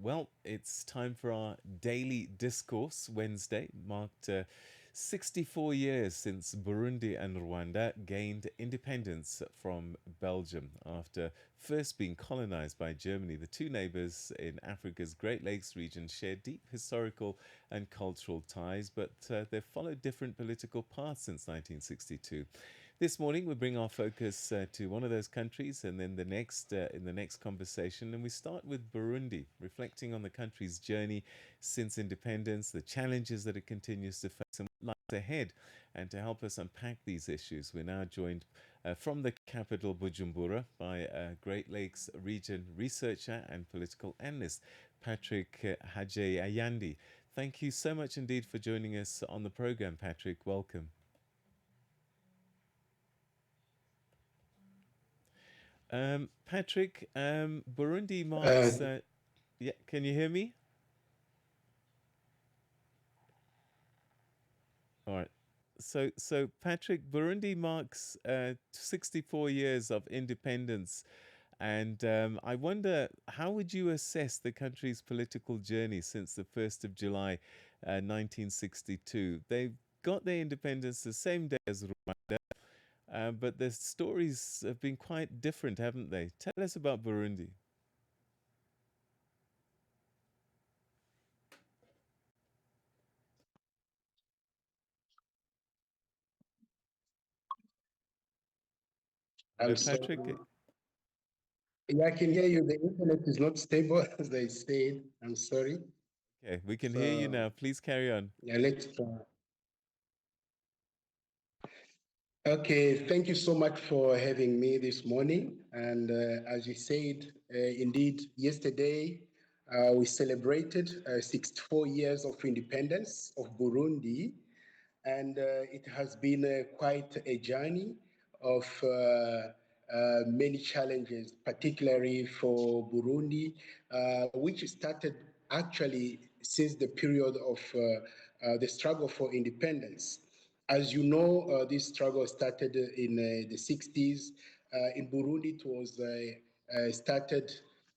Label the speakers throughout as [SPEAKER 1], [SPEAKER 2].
[SPEAKER 1] Well, it's time for our Daily Discourse Wednesday, marked 64 years since Burundi and Rwanda gained independence from Belgium after first being colonized by Germany. The two neighbors in Africa's Great Lakes region share deep historical and cultural ties, but they've followed different political paths since 1962. This morning, we bring our focus to one of those countries, and then the next in the next conversation, and we start with Burundi, reflecting on the country's journey since independence, the challenges that it continues to face, and what lies ahead. And to help us unpack these issues, we're now joined from the capital Bujumbura by Great Lakes region researcher and political analyst Patrick Hajayandi. Thank you so much indeed for joining us on the program, Patrick. Welcome. Patrick, Burundi
[SPEAKER 2] Uh,
[SPEAKER 1] marks. Yeah, can you hear me? All right. So Patrick, Burundi marks 64 years of independence, and I wonder how would you assess the country's political journey since the 1st of July, 1962? They got their independence the same day as Rwanda, but their stories have been quite different, haven't they? Tell us about Burundi. Hello,
[SPEAKER 2] I'm sorry.
[SPEAKER 1] Patrick.
[SPEAKER 2] Yeah, I can hear you. The internet is not stable, as they said. I'm sorry.
[SPEAKER 1] Okay, we can hear you
[SPEAKER 2] So,
[SPEAKER 1] now. Please carry on.
[SPEAKER 2] yeah, let's try. Okay, thank you so much for having me this morning. And as you said, indeed, yesterday we celebrated 64 years of independence of Burundi. And it has been quite a journey of many challenges, particularly for Burundi, which started actually since the period of the struggle for independence. As you know, this struggle started in the 60s. In Burundi, it was started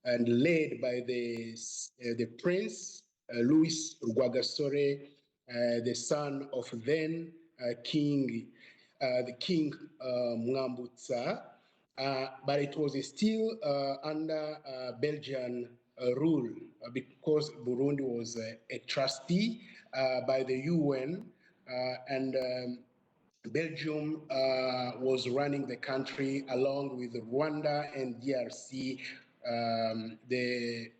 [SPEAKER 2] and led by the prince, Louis Rwagasore, the son of then the king Mwambutsa, but it was still under Belgian rule because Burundi was a trustee by the UN and Belgium was running the country along with Rwanda and DRC,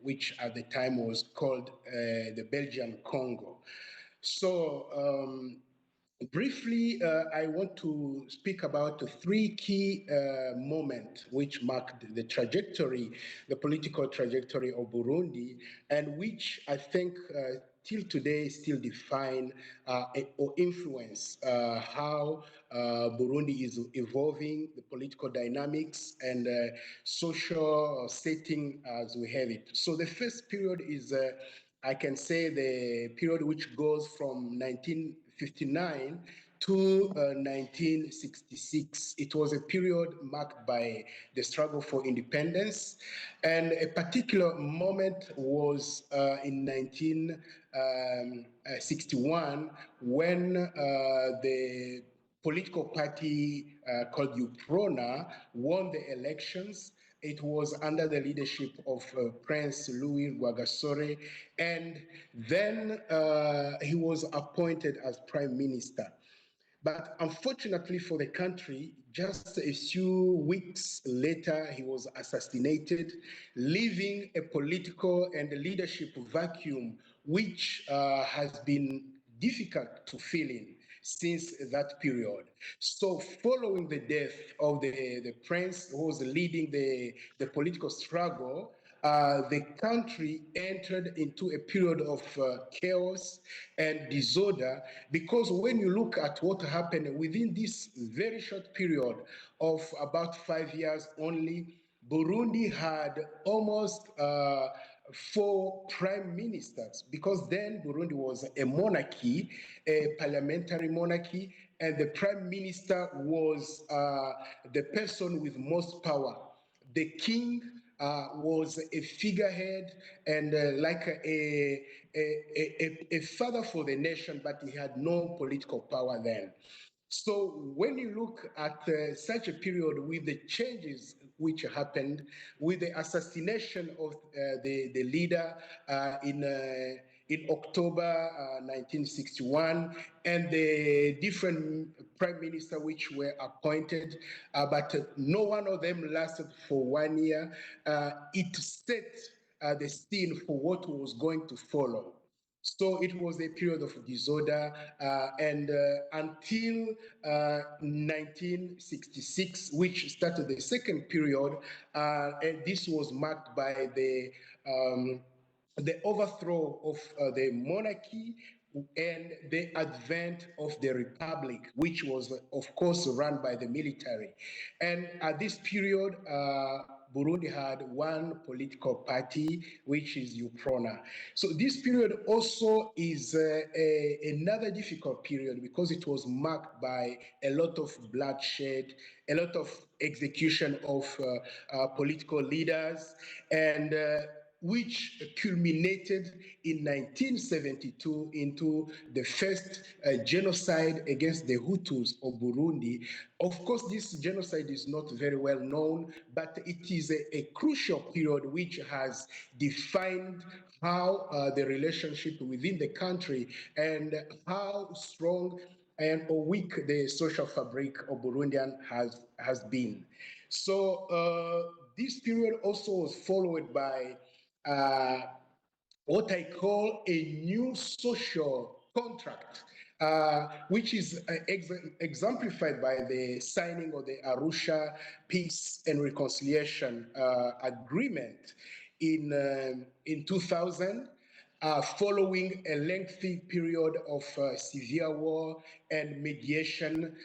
[SPEAKER 2] which at the time was called the Belgian Congo. So briefly, I want to speak about the three key moments which marked the trajectory, the political trajectory of Burundi, and which I think till today still define or influence how Burundi is evolving, the political dynamics and social setting as we have it. So the first period is I can say the period which goes from 1959 to 1966. It was a period marked by the struggle for independence, and a particular moment was in 1961 when the political party called UPRONA won the elections. It was under the leadership of Prince Louis Rwagasore, and then he was appointed as prime minister. But unfortunately for the country, just a few weeks later, he was assassinated, leaving a political and a leadership vacuum, which has been difficult to fill in since that period. So following the death of the prince who was leading the political struggle, the country entered into a period of chaos and disorder because when you look at what happened within this very short period of about 5 years only, Burundi had almost four prime ministers because then Burundi was a monarchy, a parliamentary monarchy, and the prime minister was the person with most power. The king was a figurehead and like a father for the nation, but he had no political power then. So when you look at such a period with the changes which happened, with the assassination of the leader in October 1961, and the different prime minister which were appointed, but no one of them lasted for 1 year. It set the scene for what was going to follow. So it was a period of disorder, and until 1966, which started the second period, and this was marked by the overthrow of the monarchy and the advent of the republic, which was, of course, run by the military. And at this period, Burundi had one political party, which is UPRONA. So this period also is another difficult period because it was marked by a lot of bloodshed, a lot of execution of political leaders, and which culminated in 1972 into the first genocide against the Hutus of Burundi. Of course, this genocide is not very well known, but it is a crucial period which has defined how the relationship within the country and how strong and or weak the social fabric of Burundian has been. So this period also was followed by uh, what I call a new social contract, which is exemplified by the signing of the Arusha Peace and Reconciliation Agreement in 2000, following a lengthy period of severe war and mediation,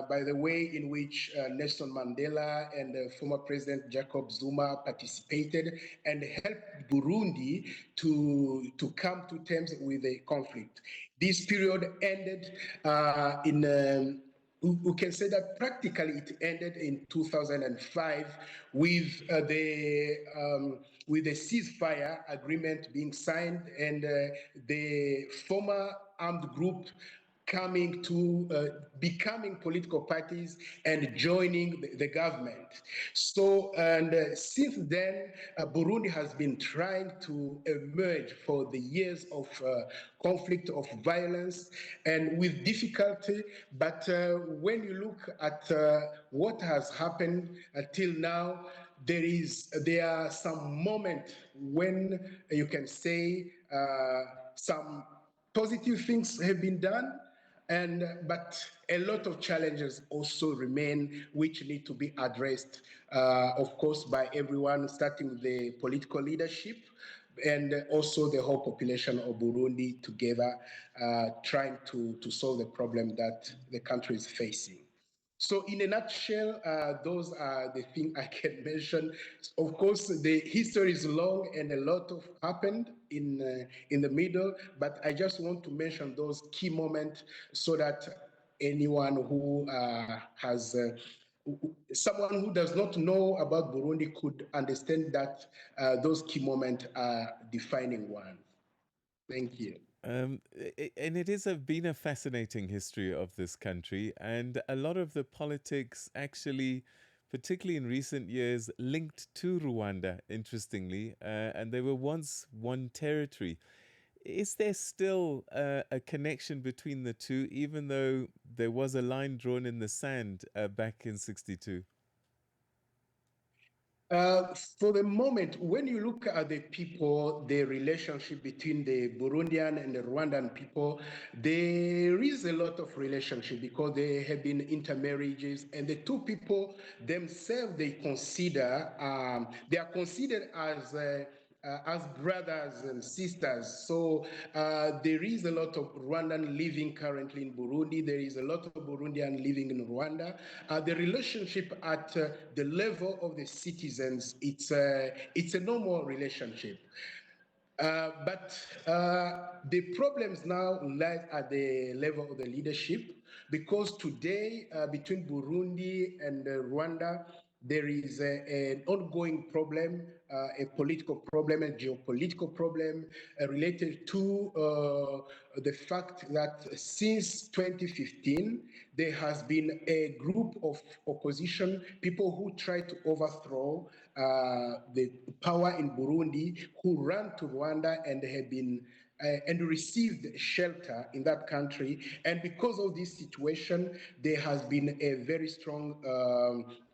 [SPEAKER 2] by the way, in which Nelson Mandela and former President Jacob Zuma participated and helped Burundi to come to terms with the conflict. This period ended we can say that practically it ended in 2005 with the ceasefire agreement being signed and the former armed group coming to becoming political parties and joining the government. So, and since then, Burundi has been trying to emerge for the years of conflict, of violence, and with difficulty. But when you look at what has happened until now, there are some moments when you can say some positive things have been done, and but a lot of challenges also remain which need to be addressed, of course, by everyone, starting with the political leadership and also the whole population of Burundi together, trying to solve the problem that the country is facing. So, in a nutshell, those are the things I can mention. Of course, the history is long and a lot of happened in the middle, but I just want to mention those key moments so that anyone who has someone who does not know about Burundi could understand that those key moments are defining ones. Thank you.
[SPEAKER 1] And it is been a fascinating history of this country, and a lot of the politics actually, particularly in recent years, linked to Rwanda, interestingly, and they were once one territory. Is there still a connection between the two, even though there was a line drawn in the sand back in 62?
[SPEAKER 2] For the moment, when you look at the people, the relationship between the Burundian and the Rwandan people, there is a lot of relationship because there have been intermarriages, and the two people themselves they are considered as brothers and sisters. So there is a lot of Rwandan living currently in Burundi. There is a lot of Burundian living in Rwanda. The relationship at the level of the citizens, it's a normal relationship. But the problems now lie at the level of the leadership because today, between Burundi and Rwanda, there is an ongoing problem, a political problem, a geopolitical problem related to the fact that since 2015, there has been a group of opposition, people who try to overthrow the power in Burundi, who ran to Rwanda and have been and received shelter in that country. And because of this situation, there has been a very strong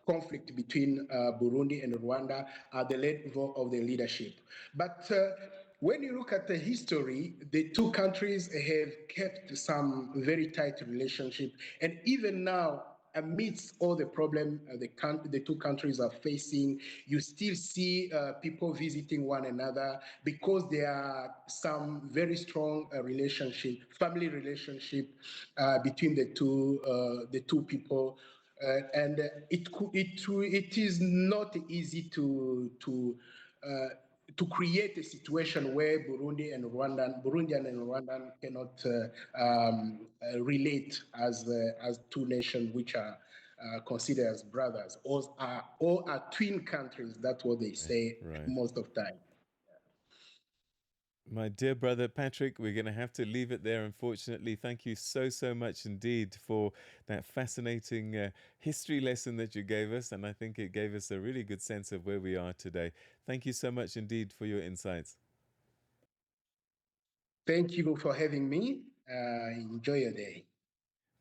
[SPEAKER 2] conflict between Burundi and Rwanda at the level of the leadership. But when you look at the history, the two countries have kept some very tight relationship. And even now, amidst all the problem the two countries are facing, you still see people visiting one another because there are some very strong family relationship between the two people. And it is not easy to create a situation where Burundian and Rwandan cannot relate as two nations which are considered as brothers, or are twin countries. That's what they say
[SPEAKER 1] Right.
[SPEAKER 2] most of the time.
[SPEAKER 1] My dear brother Patrick, we're going to have to leave it there, unfortunately. Thank you so much indeed for that fascinating history lesson that you gave us. And I think it gave us a really good sense of where we are today. Thank you so much indeed for your insights.
[SPEAKER 2] Thank you for having me. Enjoy your day.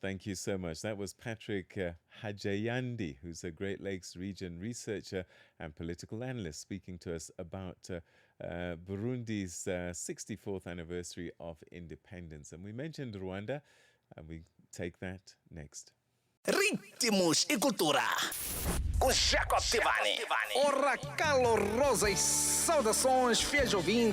[SPEAKER 1] Thank you so much. That was Patrick Hajayandi, who's a Great Lakes region researcher and political analyst, speaking to us about Burundi's 64th anniversary of independence. And we mentioned Rwanda, and we take that next.
[SPEAKER 3] Ritmos e cultura. Com Jacob Tivani. Ora calorosas saudações, fiéis ouvintes.